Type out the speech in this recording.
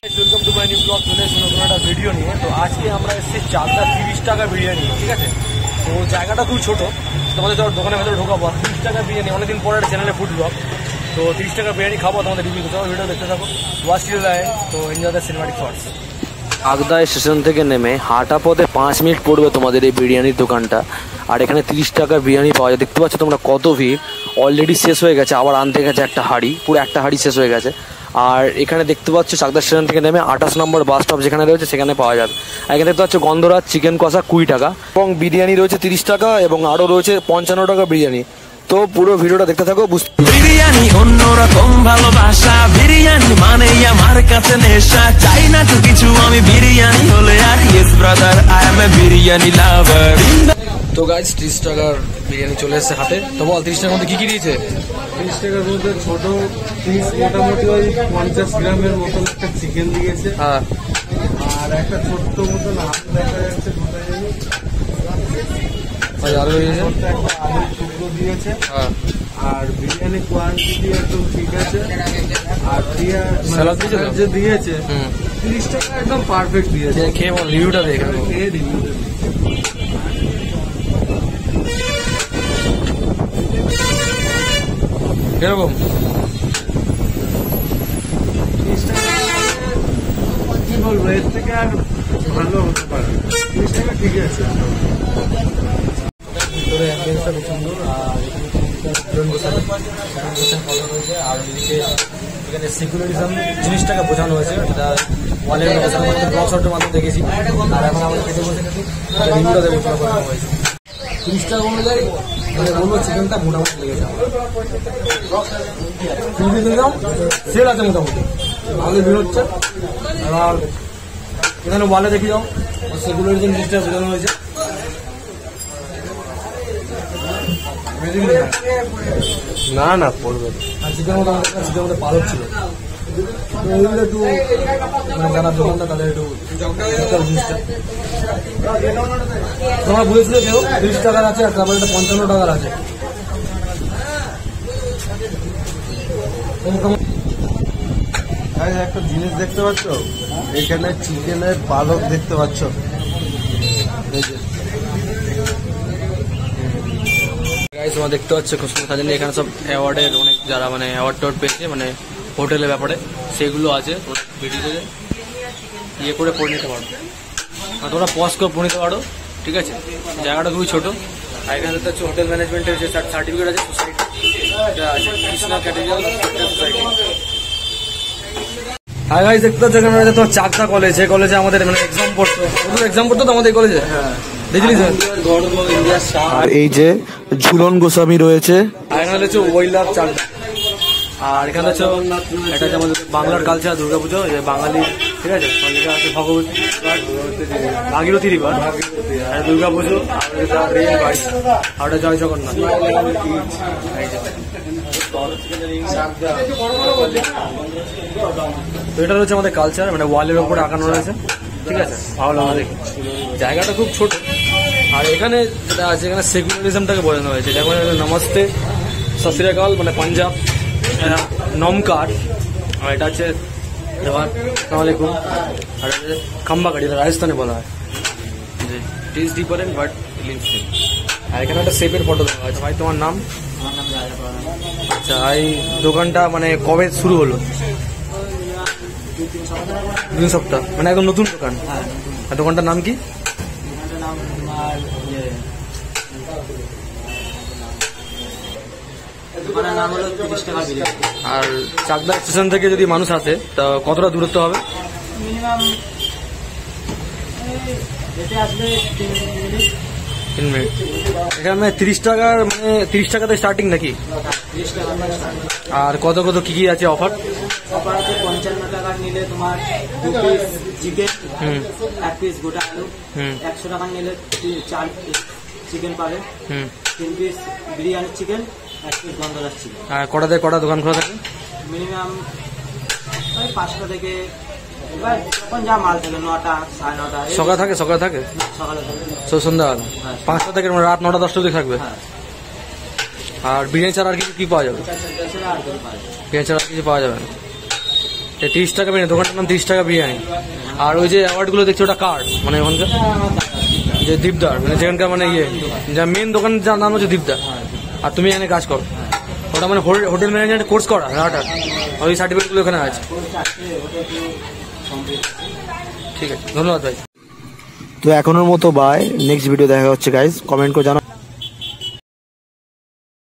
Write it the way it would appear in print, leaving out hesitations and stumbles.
Welcome to my new blog. চলে এসে নতুন একটা ভিডিও নিয়ে। তো আজকে আমরা এসেছি চাকদা 30 টাকা বিরিয়ানি, ঠিক আছে। তো জায়গাটা খুব ছোটো, তোমাদের দোকানের ভেতরে ঢোকাবো। 30 টাকা বিরিয়ানি, অনেকদিন পরে একটা চ্যানেলে ফুড ব্লগ। তো 30 টাকা বিরিয়ানি খাবো, তোমাদের রিভিউ করতে হবে। ভিডিও দেখতে থাকো, ওয়াচ টিল লাইন। তো enjoy the cinematic shorts. Chakdah station থেকে নেমে হাঁটা পথে 5 মিনিট পড়বে তোমাদের এই বিরিয়ানির দোকানটা। আর এখানে 30 টাকার বিরিয়ানি পাওয়া যায়। দেখতে পাচ্ছ তোমরা কত ভিড়। অলরেডি শেষ হয়ে গেছে, আবার আনতে গেছে একটা হাঁড়ি, পুরো একটা হাঁড়ি শেষ হয়ে গেছে। আর এখানে দেখতে পাচ্ছ চাকদা স্টেশন থেকে নেমে 28 নম্বর বাস স্টপ যেখানে রয়েছে সেখানে পাওয়া যাবে। আর এখানে দেখতে পাচ্ছ গন্ধরাজ চিকেন কষা 20 টাকা, এবং বিরিয়ানি রয়েছে 30 টাকা, এবং আরও রয়েছে 55 টাকা বিরিয়ানি। তো পুরো ভিডিওটা দেখতে থাকো। বিরিয়ানি অন্যরকম ভালোবাসা, বিরিয়ানি মানে আমার কাছে নেশা। চাই না তো কিছু, আমি বিরিয়ানি হলে আর yes brother, I M A biryani লাভার। তো গাইজ 30 টাকার বিরিয়ানি চলে এসেছে হাতে। তো বল 30 টাকার মধ্যে কি কি দিয়েছে? 30 টাকার মধ্যে ছোট পিস মোটামুটি ওই 50 গ্রামের মতন একটা চিকেন দিয়েছে। হ্যাঁ, আর একটা ছোট্ট মতন আলু দেখা যাচ্ছে, আরো দিয়েছে, একটা আলুর টুকরো দিয়েছে। হ্যাঁ, আর বিরিয়ানি কোয়ান্টিটি একদম ঠিক আছে। আর স্যালাড দিয়েছে তো? যে দিয়েছে 30 টাকা একদম পারফেক্ট দিয়েছে। খেয়ে বল রিভিউটা দেখে। খেয়ে রিভিউ কিরকম? 30 টাকা কি বলবো, এর থেকে আর ভালো হতে পারে। 30 টাকা ঠিক আছে। ভিতরে অ্যাম্বিয়েন্সটা খুব সুন্দর। আর আর এখানে সিকিউরিটিজম জিনিসটাকে বোঝানো হয়েছে, এটা ওয়ালের ব্লগ শটের মাধ্যমে দেখেছি। আর এখন আমাদের খেতে বসে গেছি, রিভিউটা দেবো হয়েছে। 30 টাকা অনুযায়ী মানে বলবো চিকেনটা মোটামুটি লেগেছে আমার। সেল আছে মোটামুটি, আমাদের ভিড় হচ্ছে। আর এখানে ওয়ালে দেখে যাও, সিকিউরিটিজম জিনিসটা বোঝানো হয়েছে। না না পড়বে। আর চিকেন মধ্যে পালক ছিল। তো এইগুলো একটু মানে যারা দোকানটা তাদের একটু জিনিসটা তোমরা বলেছিল কেউ 30 টাকার আছে, আর তারপরে 55 টাকার আছে। একটা জিনিস দেখতে পাচ্ছ, এখানে চিকেনের পালক দেখতে পাচ্ছ। তোমরা দেখতে পাচ্ছ খুব সুন্দর সাজানো। এখানে সব অ্যাওয়ার্ডের অনেক যারা মানে অ্যাওয়ার্ড টাওয়ার্ড পেয়েছে মানে হোটেলের ব্যাপারে, সেগুলো আছে। ভিডিওতে ইয়ে করে পড়ে নিতে পারো, আর তোমরা পজ করে পড়ে নিতে পারো, ঠিক আছে। জায়গাটা খুবই ছোটো। আর এখানে দেখতে হচ্ছে হোটেল ম্যানেজমেন্টের যে সার্টিফিকেট আছে, সোসাইটি আছে, কৃষ্ণা ক্যাটেগরি সোসাইটি। হ্যাঁ গাইস, দেখতে পাচ্ছ এখানে রয়েছে তোমার চাকদা কলেজ। এই কলেজে আমাদের মানে এক্সাম পড়তো, এক্সাম পড়তো তো আমাদের কলেজে, দেখলি স্যার। আর এই যে ঝুলন গোস্বামী রয়েছে। আর এখানে হচ্ছে ওয়াইল্ড চাকদা। আর এখানে হচ্ছে এটা হচ্ছে আমাদের বাংলার কালচার, দুর্গাপুজো, বাঙালি, ঠিক আছে। আছে ভগবতী ভাগীরথী রিভার, দুর্গাপুজো, আর ওটা জয় জগন্নাথ। তো এটা হচ্ছে আমাদের কালচার, মানে ওয়ালের ওপরে আঁকানো রয়েছে, ঠিক আছে। ভালো লাগে দেখি। জায়গাটা খুব ছোট। আর এখানে যেটা আছে, এখানে সেকুলারিজমটাকে বোঝানো হয়েছে। যেমন নমস্তে, সত শ্রী আকাল মানে পাঞ্জাব, নমকার। আর এটা হচ্ছে জওয়ার, আসসালামু আলাইকুম। আর এটা হচ্ছে খাম্বা কাটি, রাজস্থানে বলা হয়। যে it is different but leaves same. আর এখানে একটা শেপের ফটো দেওয়া হয়েছে। ভাই তোমার নাম? আচ্ছা, এই দোকানটা মানে কবে শুরু হলো? 2 সপ্তাহ, মানে একদম নতুন দোকান। আর দোকানটার নাম কি? আর চাকদা স্টেশন থেকে যদি মানুষ আসে তা কতটা দূরত্ব হবে? মিনিমাম যেতে আসবে 3 মিনিট। এখানে 30 টাকার মানে 30 টাকাতে স্টার্টিং নাকি? 30 টাকা। আর কত কত কি কি আছে অফার? অফার আছে 55 টাকা নিলে তোমার 2 পিস চিকেন, 1 পিস গোটা আলু। 100 টাকা নিলে 4 পিস চিকেন পাবে। 3 পিস বিরিয়ানি চিকেন, 1 পিস গন্ধরাজ চিকেন। আর কটা দোকান খোলা থাকে? মিনিমাম 5টা থেকে, এবার যখন যা মাল থাকে 9টা 9:30। সকালে থাকে? সকালে থাকে। সন্ধ্যাবেলা 5টা থেকে রাত 9টা 10টা অবধি থাকবে। আর বিরিয়ানি ছাড়া আর কিছু কি পাওয়া যাবে? বিরিয়ানি ছাড়া আর কিছু পাওয়া যাবে না। 30 টাকা বিরিয়ানি, দোকানটার নাম 30 টাকা বিরিয়ানি। আর ওই যে অ্যাওয়ার্ডগুলো দেখছি ওটা কার, মানে ওখানকার যে দীপদার, মানে যেখানকার মানে যা মেন দোকান, যার নাম হচ্ছে দীপদার, আর তুমি এখানে কাজ করো, ওটা মানে হোটেল ম্যানেজমেন্ট কোর্স করা রাহাটার, ওই সার্টিফিকেটগুলো এখানে আছে। ঠিক আছে, ধন্যবাদ ভাই। তো এখনের মতো বাই, নেক্সট ভিডিও দেখা হচ্ছে গাইজ, কমেন্ট করে জানাও।